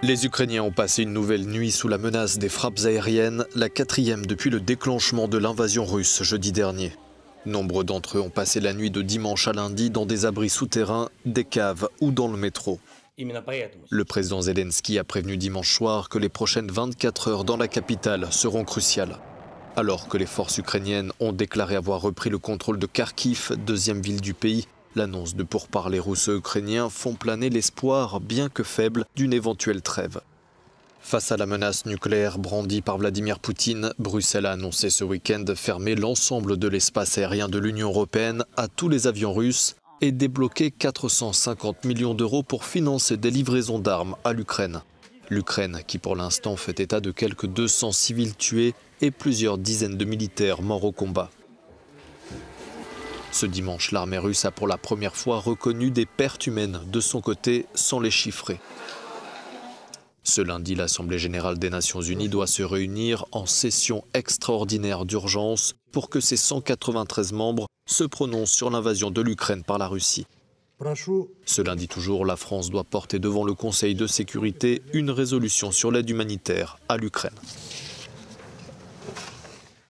Les Ukrainiens ont passé une nouvelle nuit sous la menace des frappes aériennes, la 4e depuis le déclenchement de l'invasion russe jeudi dernier. Nombre d'entre eux ont passé la nuit de dimanche à lundi dans des abris souterrains, des caves ou dans le métro. Le président Zelensky a prévenu dimanche soir que les prochaines 24 heures dans la capitale seront cruciales. Alors que les forces ukrainiennes ont déclaré avoir repris le contrôle de Kharkiv, deuxième ville du pays, l'annonce de pourparlers russo-ukrainiens font planer l'espoir, bien que faible, d'une éventuelle trêve. Face à la menace nucléaire brandie par Vladimir Poutine, Bruxelles a annoncé ce week-end fermer l'ensemble de l'espace aérien de l'Union européenne à tous les avions russes et débloquer 450 millions d'euros pour financer des livraisons d'armes à l'Ukraine. L'Ukraine qui pour l'instant fait état de quelques 200 civils tués et plusieurs dizaines de militaires morts au combat. Ce dimanche, l'armée russe a pour la première fois reconnu des pertes humaines de son côté sans les chiffrer. Ce lundi, l'Assemblée générale des Nations unies doit se réunir en session extraordinaire d'urgence pour que ses 193 membres se prononcent sur l'invasion de l'Ukraine par la Russie. Ce lundi toujours, la France doit porter devant le Conseil de sécurité une résolution sur l'aide humanitaire à l'Ukraine.